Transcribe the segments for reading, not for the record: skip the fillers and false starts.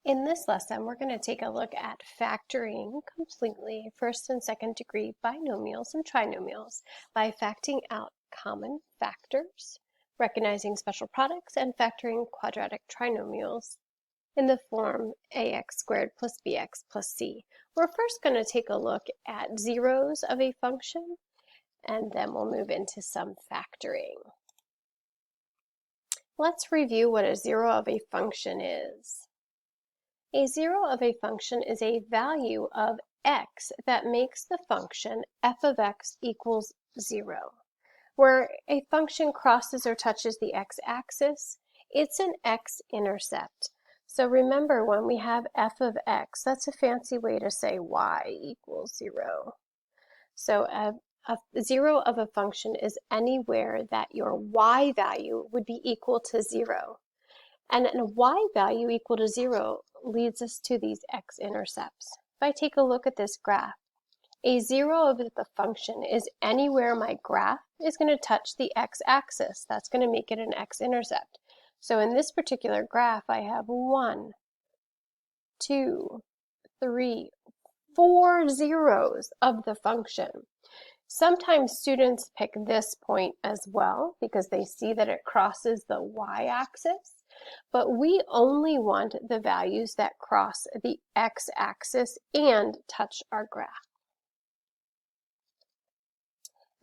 In this lesson, we're going to take a look at factoring completely first and second degree binomials and trinomials by factoring out common factors, recognizing special products, and factoring quadratic trinomials in the form ax squared plus bx plus c. We're first going to take a look at zeros of a function, and then we'll move into some factoring. Let's review what a zero of a function is. A zero of a function is a value of x that makes the function f of x equals 0. Where a function crosses or touches the x-axis, it's an x-intercept. So remember, when we have f of x, that's a fancy way to say y equals 0. So a zero of a function is anywhere that your y value would be equal to 0. And a y value equal to 0 leads us to these x-intercepts. If I take a look at this graph, a zero of the function is anywhere my graph is going to touch the x-axis. That's going to make it an x-intercept. So in this particular graph, I have 1, 2, 3, 4 zeros of the function. Sometimes students pick this point as well because they see that it crosses the y-axis. But we only want the values that cross the x-axis and touch our graph.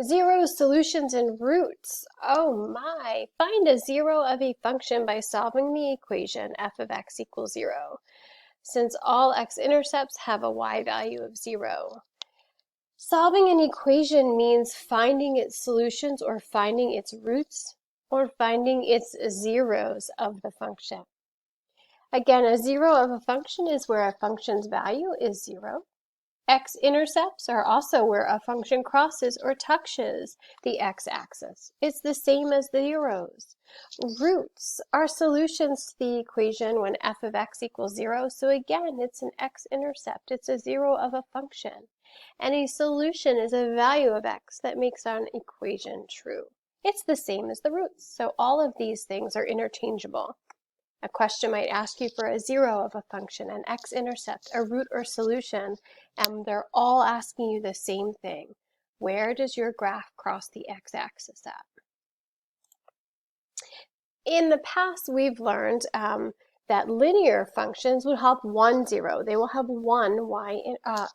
Zeros, solutions, and roots. Oh my! Find a zero of a function by solving the equation f of x equals 0, since all x-intercepts have a y value of 0. Solving an equation means finding its solutions or finding its roots, or finding its zeros of the function. Again, a zero of a function is where a function's value is 0. X-intercepts are also where a function crosses or touches the x-axis. It's the same as the zeros. Roots are solutions to the equation when f of x equals 0. So again, it's an x-intercept. It's a zero of a function. And a solution is a value of x that makes an equation true. It's the same as the roots, so all of these things are interchangeable. A question might ask you for a zero of a function, an x-intercept, a root or solution, and they're all asking you the same thing. Where does your graph cross the x-axis at? In the past, we've learned that linear functions would have one zero. They will have one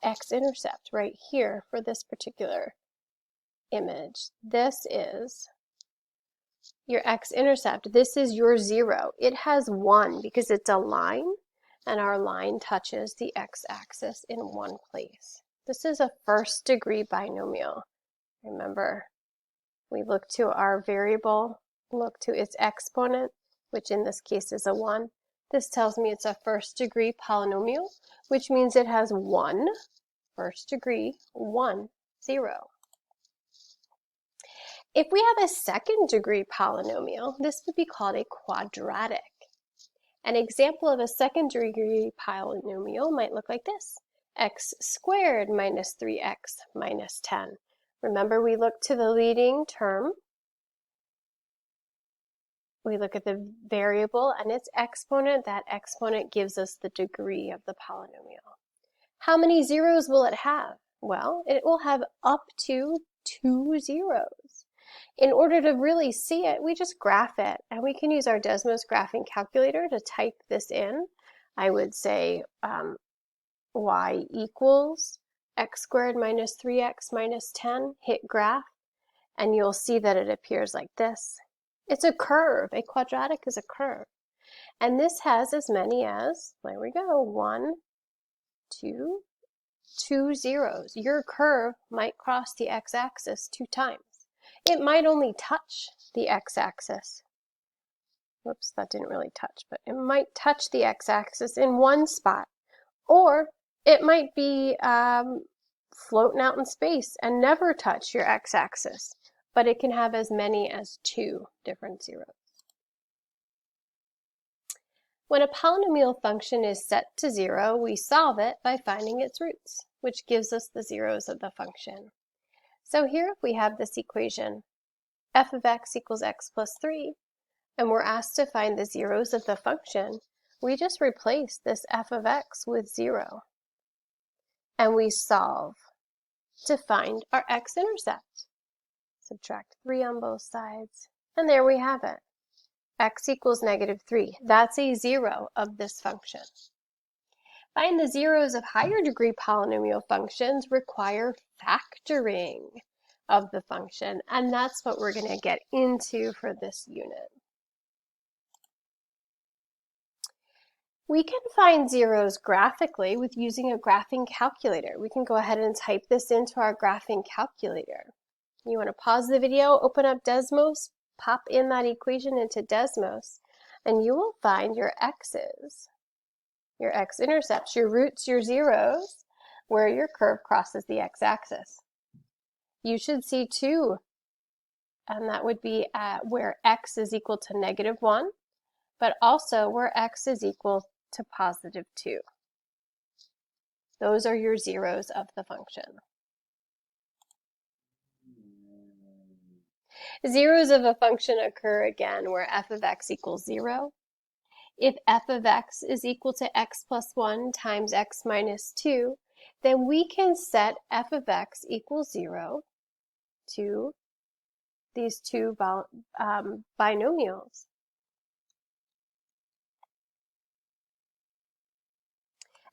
x-intercept right here for this particular image. This is your x-intercept. This is your 0. It has 1 because it's a line, and our line touches the x-axis in one place. This is a first degree binomial. Remember, we look to our variable, look to its exponent, which in this case is a 1. This tells me it's a first degree polynomial, which means it has 1, first degree, 1, 0. If we have a second degree polynomial, this would be called a quadratic. An example of a second degree polynomial might look like this: x squared minus 3x minus 10. Remember, we look to the leading term. We look at the variable and its exponent. That exponent gives us the degree of the polynomial. How many zeros will it have? Well, it will have up to 2 zeros. In order to really see it, we just graph it, and we can use our Desmos graphing calculator to type this in. I would say y equals x squared minus 3x minus 10, hit graph, and you'll see that it appears like this. It's a curve. A quadratic is a curve. And this has as many as, there we go, 1, 2, 2 zeros. Your curve might cross the x-axis 2 times. It might only touch the x-axis. Whoops, that didn't really touch, but it might touch the x-axis in one spot. Or it might be floating out in space and never touch your x-axis. But it can have as many as 2 different zeros. When a polynomial function is set to 0, we solve it by finding its roots, which gives us the zeros of the function. So here if we have this equation, f of x equals x plus 3, and we're asked to find the zeros of the function, we just replace this f of x with 0. And we solve to find our x-intercept. Subtract 3 on both sides. And there we have it. X equals -3. That's a 0 of this function. Find the zeros of higher degree polynomial functions require factoring of the function, and that's what we're going to get into for this unit. We can find zeros graphically with using a graphing calculator. We can go ahead and type this into our graphing calculator. You want to pause the video, open up Desmos, pop in that equation into Desmos, and you will find your x's, your x-intercepts, your roots, your zeros, where your curve crosses the x-axis. You should see 2, and that would be at where x is equal to -1, but also where x is equal to +2. Those are your zeros of the function. Zeros of a function occur again where f of x equals 0. If f of x is equal to x plus 1 times x minus 2, then we can set f of x equals 0 to these two binomials.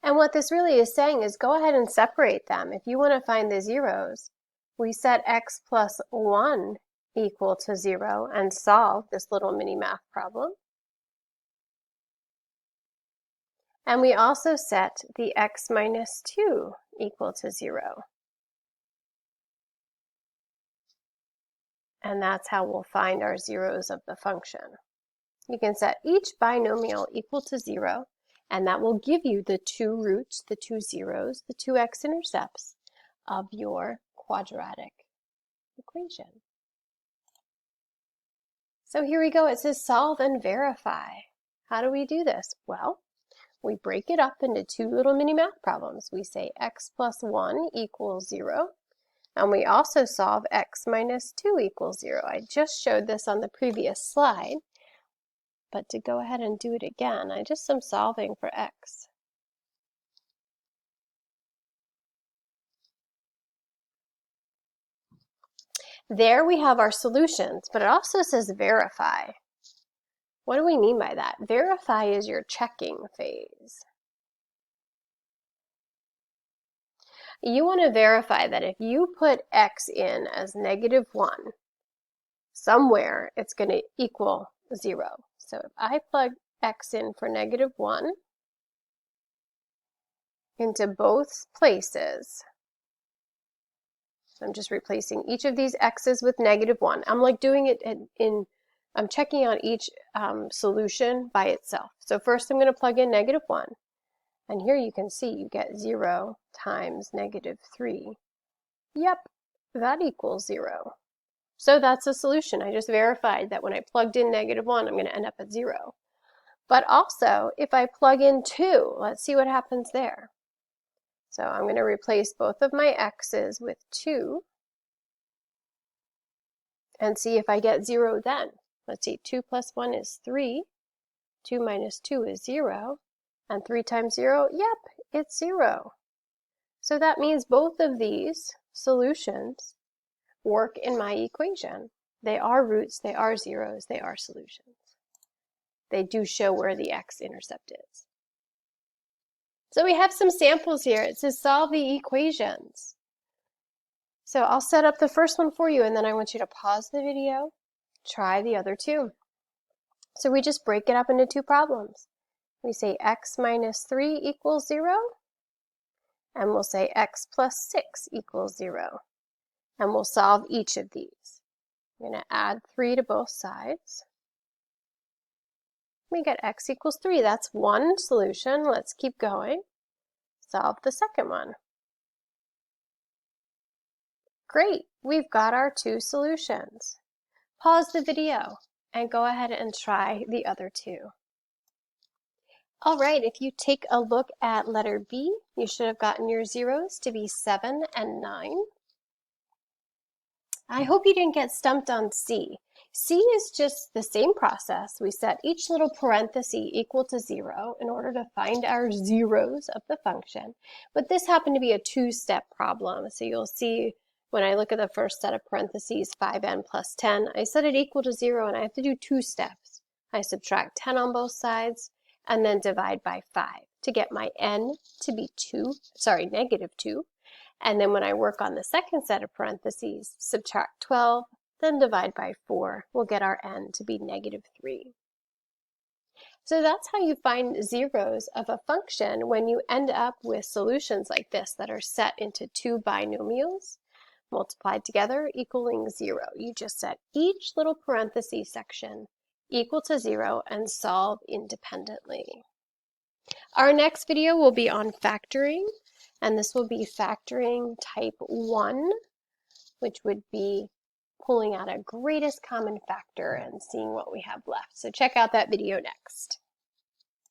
And what this really is saying is go ahead and separate them. If you want to find the zeros, we set x plus 1 equal to 0 and solve this little mini math problem. And we also set the x minus 2 equal to 0. And that's how we'll find our zeros of the function. You can set each binomial equal to 0, and that will give you the 2 roots, the 2 zeros, the 2 x-intercepts of your quadratic equation. So here we go. It says solve and verify. How do we do this? Well, we break it up into 2 little mini math problems. We say x plus 1 equals 0, and we also solve x minus 2 equals 0. I just showed this on the previous slide, but to go ahead and do it again, I just am solving for x. There we have our solutions, but it also says verify. What do we mean by that? Verify is your checking phase. You want to verify that if you put x in as -1, somewhere it's going to equal 0. So if I plug x in for -1 into both places, so I'm just replacing each of these x's with -1. I'm like doing it I'm checking out each solution by itself. So first I'm going to plug in -1. And here you can see you get 0 times -3. Yep, that equals 0. So that's a solution. I just verified that when I plugged in -1, I'm going to end up at 0. But also, if I plug in 2, let's see what happens there. So I'm going to replace both of my x's with 2 and see if I get 0 then. Let's see, 2 plus 1 is 3, 2 minus 2 is 0, and 3 times 0, yep, it's 0. So that means both of these solutions work in my equation. They are roots, they are zeros, they are solutions. They do show where the x-intercept is. So we have some samples here. It says solve the equations. So I'll set up the first one for you, and then I want you to pause the video, try the other 2. So we just break it up into 2 problems. We say x minus 3 equals 0, and we'll say x plus 6 equals 0. And we'll solve each of these. I'm going to add 3 to both sides. We get x equals 3. That's one solution. Let's keep going. Solve the second one. Great, we've got our 2 solutions. Pause the video and go ahead and try the other 2. All right, if you take a look at letter B, you should have gotten your zeros to be 7 and 9. I hope you didn't get stumped on C. C is just the same process. We set each little parenthesis equal to 0 in order to find our zeros of the function. But this happened to be a two-step problem. So you'll see when I look at the first set of parentheses, 5n plus 10, I set it equal to 0 and I have to do two steps. I subtract 10 on both sides and then divide by 5 to get my n to be negative 2. And then when I work on the second set of parentheses, subtract 12, then divide by 4, we'll get our n to be negative 3. So that's how you find zeros of a function when you end up with solutions like this that are set into two binomials multiplied together equaling 0. You just set each little parenthesis section equal to 0 and solve independently. Our next video will be on factoring, and this will be factoring type 1, which would be pulling out a greatest common factor and seeing what we have left. So check out that video next.